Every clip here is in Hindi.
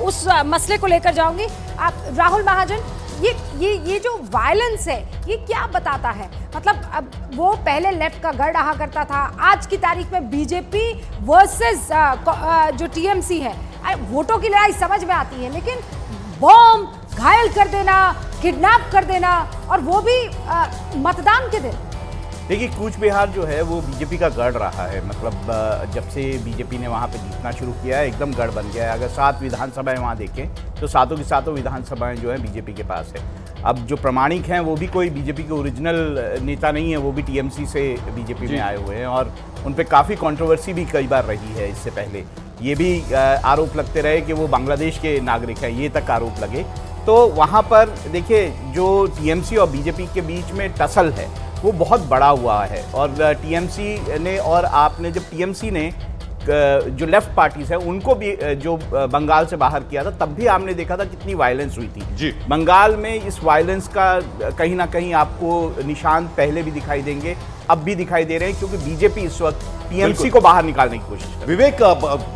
उस मसले को लेकर जाऊंगी। आप राहुल महाजन, ये जो वायलेंस है ये क्या बताता है? मतलब अब वो पहले लेफ्ट का गढ़ रहा करता था, आज की तारीख में बीजेपी वर्सेस जो टीएमसी है, वोटों की लड़ाई समझ में आती है, लेकिन बॉम्ब, घायल कर देना, किडनैप कर देना, और वो भी मतदान के दिन। देखिए, कूच बिहार जो है वो बीजेपी का गढ़ रहा है। मतलब जब से बीजेपी ने वहाँ पे जीतना शुरू किया है एकदम गढ़ बन गया है। अगर 7 विधानसभाएं वहाँ देखें तो 7 की 7 विधानसभाएं जो है बीजेपी के पास है। अब जो प्रमाणिक हैं वो भी कोई बीजेपी के ओरिजिनल नेता नहीं है, वो भी टीएमसी से बीजेपी में आए हुए हैं, और उन पर काफ़ी कंट्रोवर्सी भी कई बार रही है। इससे पहले ये भी आरोप लगते रहे कि वो बांग्लादेश के नागरिक हैं, ये तक आरोप लगे। तो वहाँ पर देखिए, जो टीएमसी और बीजेपी के बीच में टसल है वो बहुत बड़ा हुआ है। और टीएमसी ने, और आपने जब टीएमसी ने जो लेफ्ट पार्टीज है उनको भी जो बंगाल से बाहर किया था, तब भी आपने देखा था कितनी वायलेंस हुई थी जी। बंगाल में इस वायलेंस का कहीं ना कहीं आपको निशान पहले भी दिखाई देंगे, अब भी दिखाई दे रहे हैं, क्योंकि बीजेपी इस वक्त टीएमसी को बाहर निकालने की कोशिश कर। विवेक,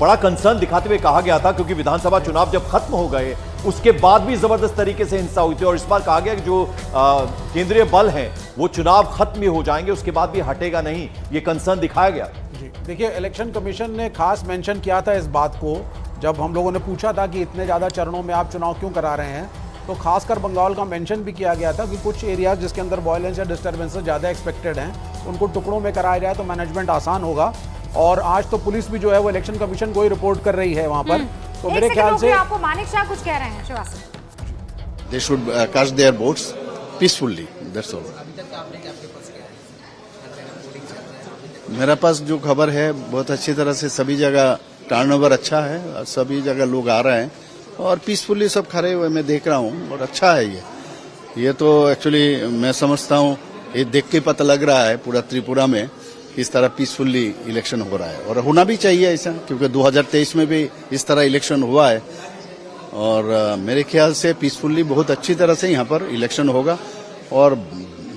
बड़ा कंसर्न दिखाते हुए कहा गया था, क्योंकि विधानसभा चुनाव जब खत्म हो गए उसके बाद भी जबरदस्त तरीके से हिंसा हुई थी, और इस बार कहा गया कि जो केंद्रीय बल हैं वो चुनाव खत्म भी हो जाएंगे, उसके बाद भी हटेगा नहीं, ये कंसर्न दिखाया गया। देखिए, इलेक्शन कमीशन ने खास मेंशन किया था इस बात को, जब हम लोगों ने पूछा था कि इतने ज़्यादा चरणों में आप चुनाव क्यों करा रहे हैं, तो खासकर बंगाल का मेंशन भी किया गया था कि कुछ एरियाज जिसके अंदर वायलेंस या डिस्टर्बेंसेस ज़्यादा एक्सपेक्टेड हैं, उनको टुकड़ों में कराया जाए तो मैनेजमेंट आसान होगा। और आज तो पुलिस भी जो है वो इलेक्शन कमीशन को ही रिपोर्ट कर रही है वहाँ पर। तो मेरे ख्याल से आपको मानिक शाह कुछ कह रहे हैं, Srivastava. They should cast their votes peacefully. That's all. मेरा पास जो खबर है बहुत अच्छी तरह से सभी जगह टर्नओवर अच्छा है, सभी जगह लोग आ रहे हैं और पीसफुली सब खड़े हुए मैं देख रहा हूँ, और अच्छा है ये तो एक्चुअली मैं समझता हूँ, ये देख के पता लग रहा है पूरा त्रिपुरा में इस तरह पीसफुली इलेक्शन हो रहा है, और होना भी चाहिए ऐसा, क्योंकि 2023 में भी इस तरह इलेक्शन हुआ है, और मेरे ख्याल से पीसफुली बहुत अच्छी तरह से यहाँ पर इलेक्शन होगा और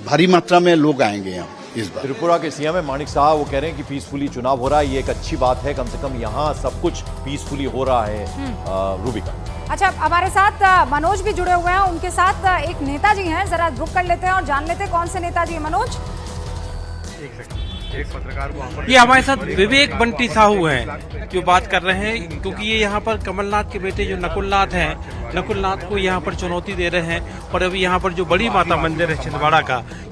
भारी मात्रा में लोग आएंगे यहाँ इस बार। त्रिपुरा के सीएम है मानिक शाह, वो कह रहे हैं कि पीसफुली चुनाव हो रहा है, ये एक अच्छी बात है, कम से कम यहाँ सब कुछ पीसफुली हो रहा है। रूबिका, अच्छा, हमारे साथ मनोज भी जुड़े हुए हैं, उनके साथ एक नेताजी हैं, जरा रुक कर लेते हैं और जान लेते हैं कौन से नेताजी हैं। मनोज, एक पत्रकार को ये हमारे साथ विवेक बंटी साहू हैं जो बात कर रहे हैं, क्योंकि ये यहाँ पर कमलनाथ के बेटे जो नकुलनाथ हैं, नकुलनाथ को यहाँ पर चुनौती दे रहे हैं। और अभी यहाँ पर जो बड़ी माता मंदिर है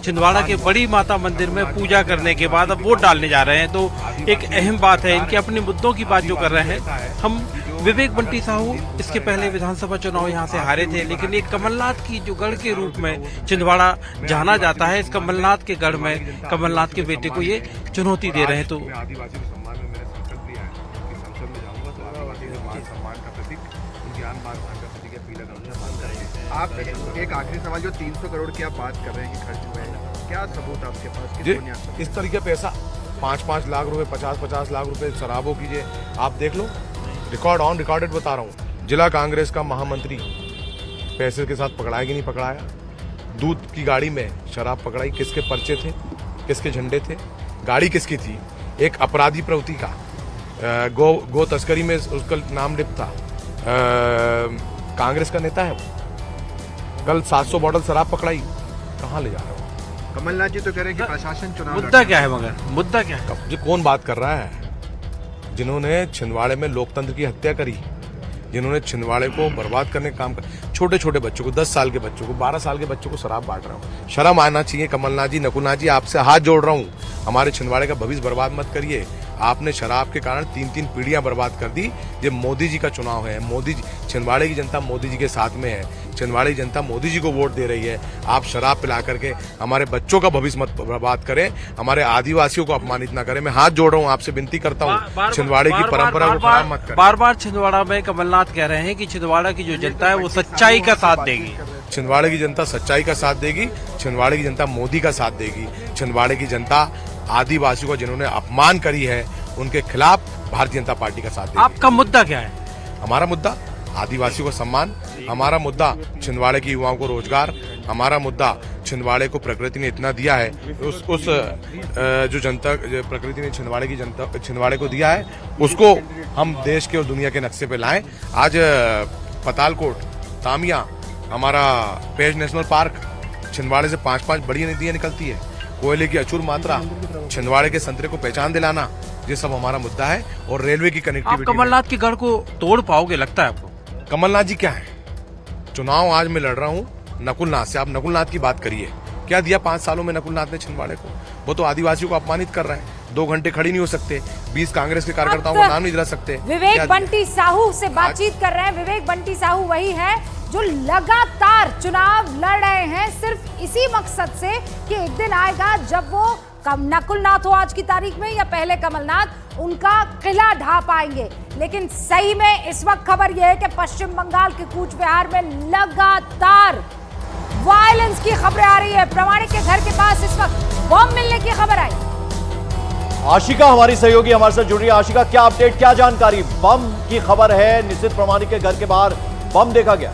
छिंदवाड़ा के बड़ी माता मंदिर में पूजा करने के बाद अब वोट डालने जा रहे हैं। तो एक अहम बात है, इनके अपने मुद्दों की बात जो कर रहे हैं। हम विवेक बंटी साहू इसके पहले विधानसभा चुनाव यहाँ से हारे थे, लेकिन एक कमलनाथ की जो गढ़ के रूप में छिंदवाड़ा जाना जाता है, इस कमलनाथ के गढ़ में कमलनाथ के बेटे को ये चुनौती दे रहे हैं। तो आदिवासी सम्मान में मैंने संकल्प लिया है कि संसद में जाऊंगा तो आदिवासी सम्मान का प्रतीक, उनकी आन बान का प्रतीक पीला करूंगा, मान करेंगे। आप एक आखिरी सवाल, जो 300 करोड़ की आप बात कर रहे हैं कि खर्च हुए हैं, क्या सबूत आपके पास? इस तरीके पैसा 5-5 लाख रुपए, 50-50 लाख रुपए शराबों कीजिए, आप देख लो, रिकॉर्ड ऑन रिकॉर्डेड बता रहा हूँ। जिला कांग्रेस का महामंत्री पैसे के साथ पकड़ाया कि नहीं पकड़ाया, दूध की गाड़ी में शराब पकड़ाई, किसके पर्चे थे, किसके झंडे थे, गाड़ी किसकी थी, एक अपराधी प्रवृत्ति का, गो तस्करी में उसका नाम लिप्त था, कांग्रेस का नेता है वो। कल 700 बॉटल शराब पकड़ाई, कहाँ ले जा रहे हो? कमलनाथ जी तो कह रहे हैं कि प्रशासन चुनाव, मुद्दा क्या है, मगर मुद्दा क्या है? जो कौन बात कर रहा है? जिन्होंने छिंदवाड़े में लोकतंत्र की हत्या करी, जिन्होंने छिंदवाड़े को बर्बाद करने का काम कर, छोटे छोटे बच्चों को, 10 साल के बच्चों को, 12 साल के बच्चों को शराब बांट रहा हूँ। शर्म आना चाहिए कमलनाथ जी, नकुलनाथ जी, आपसे हाथ जोड़ रहा हूँ, हमारे छिंदवाड़े का भविष्य बर्बाद मत करिए। आपने शराब के कारण 3-3 पीढ़ियां बर्बाद कर दी। ये मोदी जी का चुनाव है, मोदी जी, छिंदवाड़े की जनता मोदी जी के साथ में है, छिंदवाड़े की जनता मोदी जी को वोट दे रही है। आप शराब पिला करके हमारे बच्चों का भविष्य मत बर्बाद करें, हमारे आदिवासियों को अपमानित ना करें। मैं हाथ जोड़ रहा हूँ, आपसे विनती करता हूँ, छिंदवाड़े की परंपरा को खराब मत करें। बार बार छिंदवाड़ा में कमलनाथ कह रहे हैं कि छिंदवाड़ा की जो जनता है वो सच्चाई का साथ देगी। छिंदवाड़े की जनता सच्चाई का साथ देगी, छिंदवाड़े की जनता मोदी का साथ देगी। छिंदवाड़े की जनता आदिवासियों को जिन्होंने अपमान करी है उनके खिलाफ भारतीय जनता पार्टी का साथ देगी। आपका मुद्दा क्या है? हमारा मुद्दा आदिवासियों को सम्मान, हमारा मुद्दा छिंदवाड़े के युवाओं को रोजगार, हमारा मुद्दा छिंदवाड़े को प्रकृति ने इतना दिया है, उस जो जनता प्रकृति ने छिंदवाड़े को दिया है, उसको हम देश के और दुनिया के नक्शे पे लाएं। आज पतालकोट, तामिया, हमारा पेज नेशनल पार्क, छिंदवाड़े से 5-5 बड़ी नदियां निकलती है, कोयले की अचूर मात्रा, छिंदवाड़े के संतरे को पहचान दिलाना, ये सब हमारा मुद्दा है। और रेलवे की आप कनेक्टिविटी। कमलनाथ के गढ़ को तोड़ पाओगे लगता है आपको? कमलनाथ जी क्या है? चुनाव आज मैं लड़ रहा हूँ नकुलनाथ से। आप नकुलनाथ की बात करिए, क्या दिया 5 सालों में नकुलनाथ ने छिंदवाड़े को? वो तो आदिवासियों को अपमानित कर रहा है। 2 घंटे खड़ी नहीं हो सकते, 20 कांग्रेस के कार्यकर्ताओं का नाम नहीं दिला सकते। विवेक बंटी साहू से बातचीत कर रहे हैं। विवेक बंटी साहू वही है जो लगातार चुनाव लड़ रहे हैं सिर्फ इसी मकसद से कि एक दिन आएगा जब वो नकुलनाथ हो आज की तारीख में या पहले कमलनाथ, उनका किला ढा पाएंगे। लेकिन सही में इस वक्त खबर यह है कि पश्चिम बंगाल के कूच बिहार में लगातार वायलेंस की खबरें आ रही है। प्रमाणिक के घर के पास इस वक्त बम मिलने की खबर आई। आशिका हमारी सहयोगी हमारे साथ जुड़ रही है। आशिका, क्या अपडेट, क्या जानकारी? बम की खबर है, निश्चित प्रमाणिक के घर के बाहर बम देखा गया।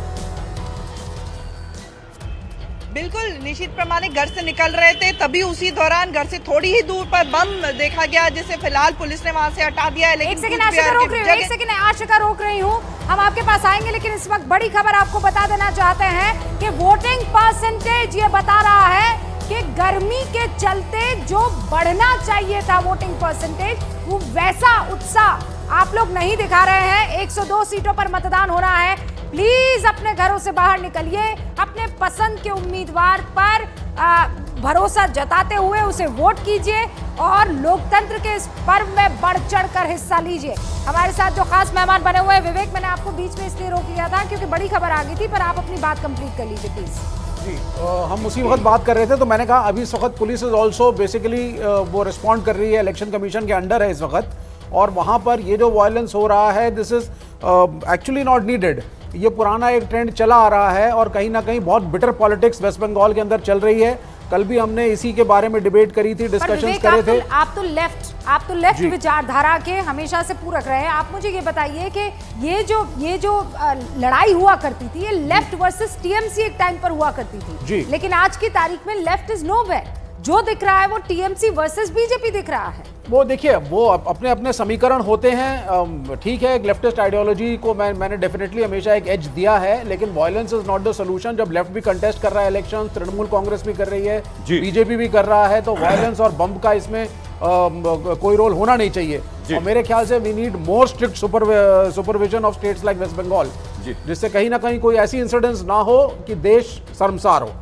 बिल्कुल, निश्चित प्रमाणिक घर से निकल रहे थे, तभी उसी दौरान घर से थोड़ी ही दूर पर बम देखा गया, जिसे फिलहाल पुलिस ने वहां से हटा दिया है। लेकिन एक सेकंड आशिका रोक रही हूँ, हम आपके पास आएंगे, लेकिन इस वक्त बड़ी खबर आपको बता देना चाहते हैं कि वोटिंग परसेंटेज ये बता रहा है कि गर्मी के चलते जो बढ़ना चाहिए था वोटिंग परसेंटेज, वो वैसा उत्साह आप लोग नहीं दिखा रहे हैं। 102 सीटों पर मतदान हो रहा है। प्लीज अपने घरों से बाहर निकलिए, अपने पसंद के उम्मीदवार पर भरोसा जताते हुए उसे वोट कीजिए और लोकतंत्र के इस पर्व में बढ़ चढ़कर हिस्सा लीजिए। हमारे साथ जो खास मेहमान बने हुए हैं, विवेक, मैंने आपको बीच में इसलिए रोक लिया था क्योंकि बड़ी खबर आ गई थी, पर आप अपनी बात कंप्लीट कर लीजिए प्लीज। जी, हम उसी वक्त बात कर रहे थे, तो मैंने कहा अभी इस वक्त पुलिस इज ऑल्सो बेसिकली वो रिस्पॉन्ड कर रही है, इलेक्शन कमीशन के अंडर है इस वक्त, और वहाँ पर ये जो वायलेंस हो रहा है, this is actually not needed. ये पुराना एक ट्रेंड चला आ रहा है और कहीं ना कहीं बहुत बिटर पॉलिटिक्स वेस्ट बंगाल के अंदर चल रही है। कल भी हमने इसी के बारे में डिबेट करी थी, डिस्कशंस करे थे। आप तो लेफ्ट विचारधारा के हमेशा से पूरक रहे हैं। आप मुझे ये बताइए कि ये जो लड़ाई हुआ करती थी, ये लेफ्ट वर्सेस टीएमसी एक टाइम पर हुआ करती थी, लेकिन आज की तारीख में लेफ्ट इज नोवेयर। जो दिख रहा है वो टीएमसी वर्सेस बीजेपी दिख रहा है। वो देखिए, वो अपने अपने समीकरण होते हैं। ठीक है, एक लेफ्टिस्ट आइडियोलॉजी को मैंने डेफिनेटली हमेशा एक एज दिया है, लेकिन violence is not the solution. जब लेफ्ट भी कंटेस्ट कर रहा है इलेक्शन, तृणमूल कांग्रेस भी कर रही है, बीजेपी भी कर रहा है, तो वायलेंस और बम का इसमें कोई रोल होना नहीं चाहिए। और मेरे ख्याल से we need more strict supervision of states like West Bengal, जिससे कहीं ना कहीं कोई ऐसी इंसिडेंट्स ना हो कि देश शर्मसार हो।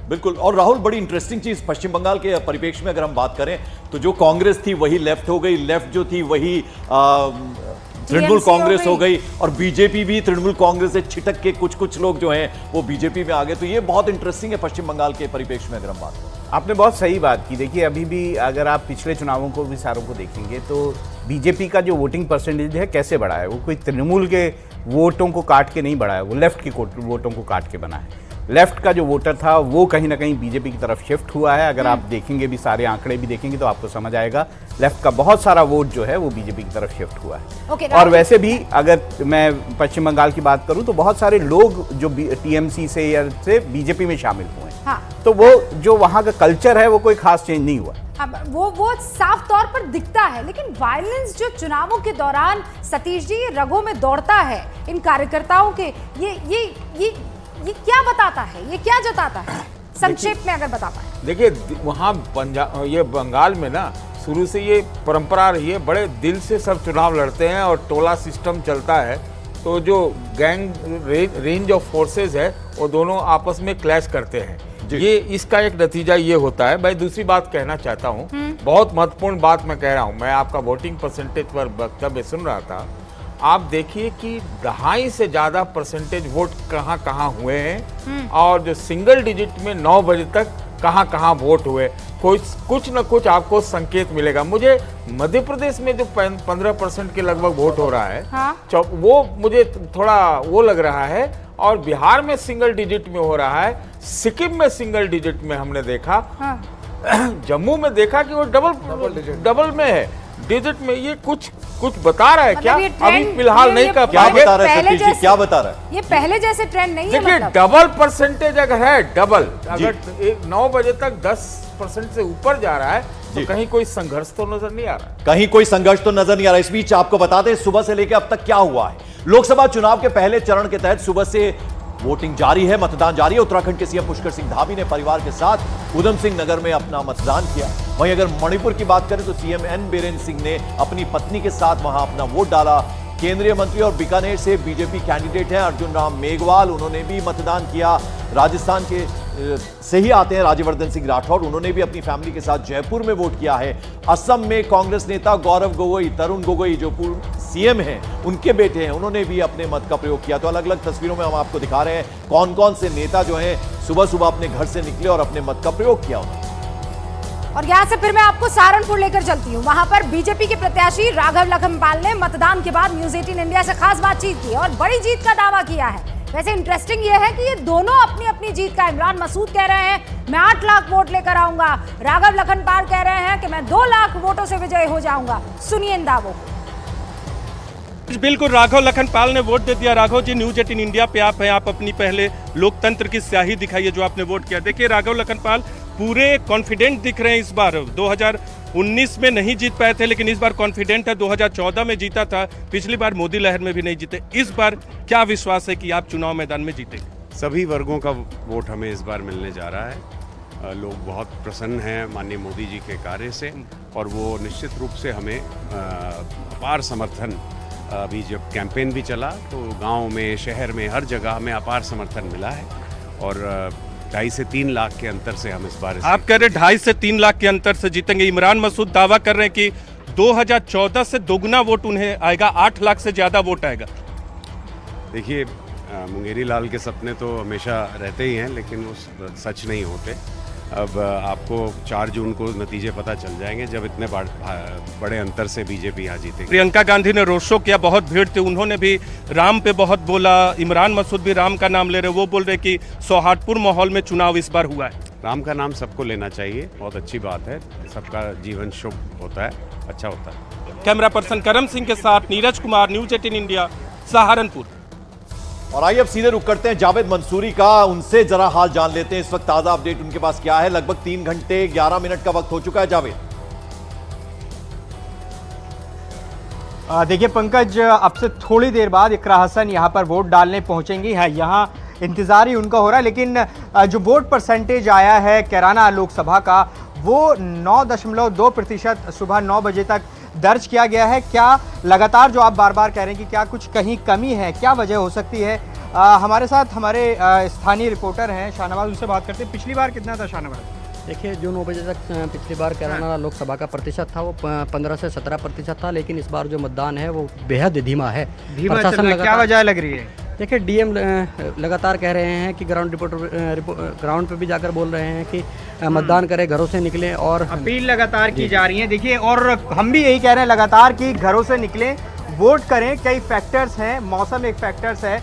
बिल्कुल। और राहुल, बड़ी इंटरेस्टिंग चीज पश्चिम बंगाल के परिप्रेक्ष्य में अगर हम बात करें तो जो कांग्रेस थी वही लेफ्ट हो गई, लेफ्ट जो थी वही तृणमूल कांग्रेस हो गई, और बीजेपी भी तृणमूल कांग्रेस से छिटक के कुछ लोग जो हैं वो बीजेपी में आ गए। तो ये बहुत इंटरेस्टिंग है पश्चिम बंगाल के परिप्रेक्ष्य में अगर हम बात करें। आपने बहुत सही बात की। देखिए, अभी भी अगर आप पिछले चुनावों को भी सारों को देखेंगे तो बीजेपी का जो वोटिंग परसेंटेज है कैसे बढ़ा है, वो कोई तृणमूल के वोटों को काट के नहीं बढ़ा है, वो लेफ्ट के वोटों को काट के बना है। लेफ्ट का जो वोटर था वो कहीं ना कहीं बीजेपी की तरफ शिफ्ट हुआ है। अगर आप देखेंगे भी, सारे आंकड़े भी देखेंगे तो आपको समझ आएगा लेफ्ट का बहुत सारा वोट जो है वो बीजेपी की तरफ शिफ्ट हुआ है। और वैसे भी अगर मैं पश्चिम बंगाल की बात करूं तो बहुत सारे लोग जो टीएमसी से या से बीजेपी में शामिल हुए हैं। हाँ। तो वो जो वहां का कल्चर है वो कोई खास चेंज नहीं हुआ। अब वो साफ तौर पर दिखता है, लेकिन वायलेंस जो चुनावों के दौरान सतीश जी रगों में दौड़ता है इन कार्यकर्ताओं के, ये क्या बताता है, ये क्या जताता है? संक्षेप में अगर बता पाए। देखिए, वहाँ ये बंगाल में ना शुरू से ये परंपरा रही है, बड़े दिल से सब चुनाव लड़ते हैं और टोला सिस्टम चलता है, तो जो गैंग रेंज ऑफ फोर्सेस है वो दोनों आपस में क्लैश करते हैं। ये इसका एक नतीजा ये होता है। मैं दूसरी बात कहना चाहता हूँ, बहुत महत्वपूर्ण बात मैं कह रहा हूँ। मैं आपका वोटिंग परसेंटेज पर वक्तव्य सुन रहा था। आप देखिए कि 2.5 से ज्यादा परसेंटेज वोट कहाँ हुए हैं, और जो सिंगल डिजिट में 9 बजे तक कहाँ वोट हुए, कुछ न कुछ आपको संकेत मिलेगा। मुझे मध्य प्रदेश में जो 15% के लगभग वोट हो रहा है, हाँ? वो मुझे थोड़ा वो लग रहा है, और बिहार में सिंगल डिजिट में हो रहा है, सिक्किम में सिंगल डिजिट में हमने देखा, हाँ? जम्मू में देखा कि वो डबल में है, डिजिट में। ये कुछ बता रहा है क्या? अभी फिलहाल नहीं कर क्या बता रहा है सतीश जी, क्या बता रहा है? ये पहले जैसे ट्रेंड नहीं है। देखिए, डबल परसेंटेज अगर है, डबल अगर 9 बजे तक 10% से ऊपर जा रहा है तो कहीं कोई संघर्ष तो नजर नहीं आ रहा। कहीं कोई संघर्ष तो नजर नहीं आ रहा। इस बीच आपको बता दें सुबह से लेकर अब तक क्या हुआ है। लोकसभा चुनाव के पहले चरण के तहत सुबह से वोटिंग जारी है, मतदान जारी है। उत्तराखंड के सीएम पुष्कर सिंह धामी ने परिवार के साथ उधम सिंह नगर में अपना मतदान किया। वहीं अगर मणिपुर की बात करें तो सीएम एन बीरेन सिंह ने अपनी पत्नी के साथ वहां अपना वोट डाला। केंद्रीय मंत्री और बीकानेर से बीजेपी कैंडिडेट हैं अर्जुन राम मेघवाल, उन्होंने भी मतदान किया। राजस्थान के से ही आते हैं राज्यवर्धन सिंह राठौर, उन्होंने भी अपनी फैमिली के साथ जयपुर में वोट किया है। असम में कांग्रेस नेता गौरव गोगोई, तरुण गोगोई जो पूर्व सीएम हैं, उनके बेटे हैं, उन्होंने भी अपने मत का प्रयोग किया। तो अलग अलग तस्वीरों में हम आपको दिखा रहे हैं कौन कौन से नेता जो हैं सुबह सुबह अपने घर से निकले और अपने मत का प्रयोग किया उन्होंने। और यहाँ से फिर मैं आपको सहारनपुर लेकर चलती हूँ। वहां पर बीजेपी के प्रत्याशी राघव लखनपाल ने मतदान के बाद न्यूज 18 इंडिया से खास बातचीत की और बड़ी जीत का दावा किया है। वैसे इंटरेस्टिंग ये है कि ये दोनों अपनी अपनी जीत का, इमरान मसूद कह रहे हैं मैं 8 लाख वोट लेकर आऊंगा, राघव लखनपाल कह रहे हैं कि मैं 2 लाख वोटों से विजयी हो जाऊंगा। सुनिए इन दावों को। बिल्कुल, राघव लखनपाल ने वोट दे दिया। राघव जी, न्यूज 18 इंडिया पे आप हैं, आप अपनी पहले लोकतंत्र की स्याही दिखाइए जो आपने वोट किया। देखिए राघव लखनपाल पूरे कॉन्फिडेंट दिख रहे हैं इस बार। 2019 में नहीं जीत पाए थे लेकिन इस बार कॉन्फिडेंट है। 2014 में जीता था, पिछली बार मोदी लहर में भी नहीं जीते। इस बार क्या विश्वास है कि आप चुनाव मैदान में जीतेंगे? सभी वर्गों का वोट हमें इस बार मिलने जा रहा है। लोग बहुत प्रसन्न हैं माननीय मोदी जी के कार्य से और वो निश्चित रूप से हमें अपार समर्थन, अभी जब कैंपेन भी चला तो गांव में, शहर में, हर जगह हमें अपार समर्थन मिला है और 2.5 से 3 लाख के अंतर से हम इस बार। आप कह रहे 2.5 से 3 लाख के अंतर से जीतेंगे। इमरान मसूद दावा कर रहे हैं कि 2014 से दोगुना वोट उन्हें आएगा, 8 लाख से ज्यादा वोट आएगा। देखिए, मुंगेरी लाल के सपने तो हमेशा रहते ही हैं लेकिन वो सच नहीं होते। अब आपको 4 जून को नतीजे पता चल जाएंगे जब इतने बड़े अंतर से बीजेपी यहाँ जीतेगी। प्रियंका गांधी ने रोड शो किया, बहुत भीड़ थी, उन्होंने भी राम पे बहुत बोला। इमरान मसूद भी राम का नाम ले रहे, वो बोल रहे कि सौहार्दपूर्ण माहौल में चुनाव इस बार हुआ है। राम का नाम सबको लेना चाहिए, बहुत अच्छी बात है, सबका जीवन शुभ होता है, अच्छा होता है। कैमरा पर्सन करम सिंह के साथ नीरज कुमार, न्यूज 18 इंडिया, सहारनपुर। और आइए अब सीधे रुक करते हैं जावेद मंसूरी का, उनसे जरा हाल जान लेते हैं इस वक्त ताजा अपडेट उनके पास क्या है। लगभग 3 घंटे 11 मिनट का वक्त हो चुका है जावेद। देखिए पंकज, अब से थोड़ी देर बाद इकरा हसन यहाँ पर वोट डालने पहुंचेंगी। है यहाँ इंतजार ही उनका हो रहा है, लेकिन जो वोट परसेंटेज आया है कैराना लोकसभा का वो 9.2% सुबह 9 बजे तक दर्ज किया गया है। क्या लगातार जो आप बार बार कह रहे हैं कि क्या कुछ कहीं कमी है, क्या वजह हो सकती है? हमारे साथ हमारे स्थानीय रिपोर्टर हैं शाहनवाज, उनसे बात करते हैं। पिछली बार कितना था शाहनवाज? देखिए, जो 9 बजे तक पिछली बार कैराना लोकसभा का प्रतिशत था वो 15 से 17% था, लेकिन इस बार जो मतदान है वो बेहद धीमा है। क्या वजह लग रही है? देखिए, डीएम लगातार कह रहे हैं कि ग्राउंड पे भी जाकर बोल रहे हैं कि मतदान करें, घरों से निकलें, और अपील लगातार की जा रही है। देखिए, और हम भी यही कह रहे हैं लगातार कि घरों से निकलें, वोट करें। कई फैक्टर्स हैं, मौसम एक फैक्टर्स है।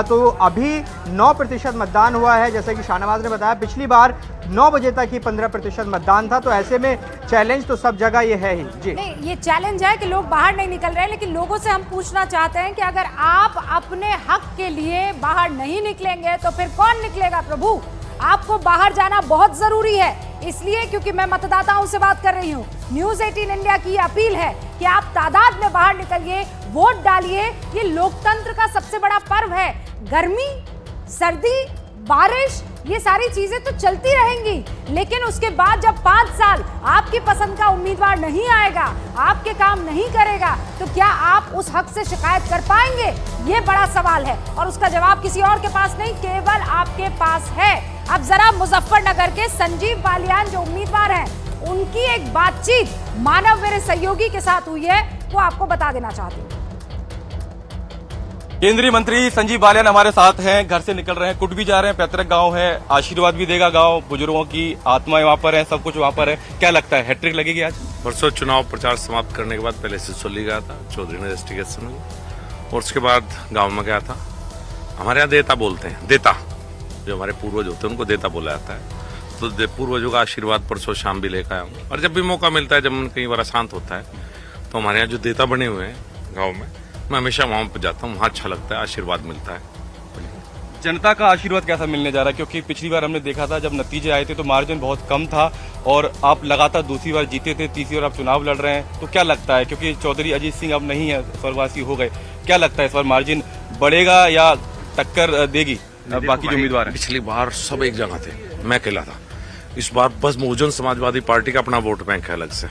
तो अभी 9% मतदान हुआ है, जैसे कि शाहनवाज ने बताया। पिछली बार 9 बजे तक ही 15% मतदान था, तो ऐसे में चैलेंज तो सब जगह ये है ही। जी नहीं, ये चैलेंज है कि लोग बाहर नहीं निकल रहे हैं, लेकिन लोगों से हम पूछना चाहते हैं कि अगर आप अपने हक के लिए बाहर नहीं निकलेंगे तो फिर कौन निकलेगा प्रभु? आपको बाहर जाना बहुत जरूरी है, इसलिए क्योंकि मैं मतदाताओं से बात कर रही हूँ। न्यूज 18 इंडिया की अपील है कि आप तादाद में बाहर निकलिए, वोट डालिए। ये लोकतंत्र का सबसे बड़ा पर्व है। गर्मी, सर्दी, बारिश, ये सारी चीजें तो चलती रहेंगी, लेकिन उसके बाद जब 5 साल आपकी पसंद का उम्मीदवार नहीं आएगा, आपके काम नहीं करेगा, तो क्या आप उस हक से शिकायत कर पाएंगे? ये बड़ा सवाल है और उसका जवाब किसी और के पास नहीं, केवल आपके पास है। अब जरा मुजफ्फरनगर के संजीव बालियान जो उम्मीदवार हैं, उनकी एक बातचीत मानव मेरे सहयोगी के साथ हुई है, वो आपको बता देना चाहती हूँ। केंद्रीय मंत्री संजीव बालियान हमारे साथ हैं, घर से निकल रहे हैं, कुट भी जा रहे हैं, पैतृक गांव है, आशीर्वाद भी देगा गांव, बुजुर्गों की आत्माएं वहां पर है, सब कुछ वहां पर है। क्या लगता है, हैट्रिक लगेगी आज? परसों चुनाव प्रचार समाप्त करने के बाद पहले सिसोली गया था, चौधरी ने रेस्टिगेशन में, और उसके बाद गाँव में गया था। हमारे यहाँ देता बोलते हैं, देता जो हमारे पूर्वज होते हैं उनको देता बोला जाता है, तो पूर्वजों का आशीर्वाद परसों शाम भी लेकर आया हूँ। और जब भी मौका मिलता है, जब मन कई बार अशांत होता है, तो हमारे यहाँ जो देता बने हुए हैं गाँव में, मैं हमेशा वहां पर जाता हूँ, वहाँ अच्छा लगता है, आशीर्वाद मिलता है। जनता का आशीर्वाद कैसा मिलने जा रहा है? क्योंकि पिछली बार हमने देखा था जब नतीजे आए थे तो मार्जिन बहुत कम था और आप लगातार दूसरी बार जीते थे, तीसरी बार आप चुनाव लड़ रहे हैं, तो क्या लगता है? क्योंकि चौधरी अजीत सिंह अब नहीं है, स्वर्गवासी हो गए, क्या लगता है इस बार मार्जिन बढ़ेगा या टक्कर देगी बाकी जो उम्मीदवार हैं? पिछली बार सब एक जगह थे, मैं अकेला था। इस बार बस बहुजन समाजवादी पार्टी का अपना वोट बैंक है अलग से,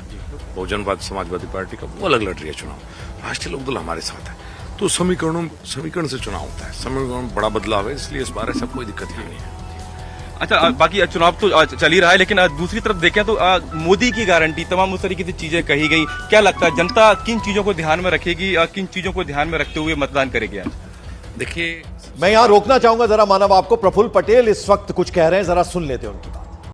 बहुजन समाजवादी पार्टी का वो अलग लड़ रही है चुनाव। राष्ट्रीय लोकदल हमारे साथ है, तो समीकरण से चुनाव होता है, समीकरण में बड़ा बदलाव है, इसलिए इस बार ऐसा कोई दिक्कत ही नहीं है। अच्छा, बाकी चुनाव तो चल ही रहा है, लेकिन दूसरी तरफ देखें तो मोदी की गारंटी, तमाम उस तरीके से चीजें कही गई। क्या लगता है जनता किन चीजों को ध्यान में रखेगी, किन चीजों को ध्यान में रखते हुए मतदान करेगी आज? देखिए, मैं यहां रोकना चाहूंगा जरा मानव, आपको प्रफुल्ल पटेल इस वक्त कुछ कह रहे हैं, जरा सुन लेते हैं उनकी बात।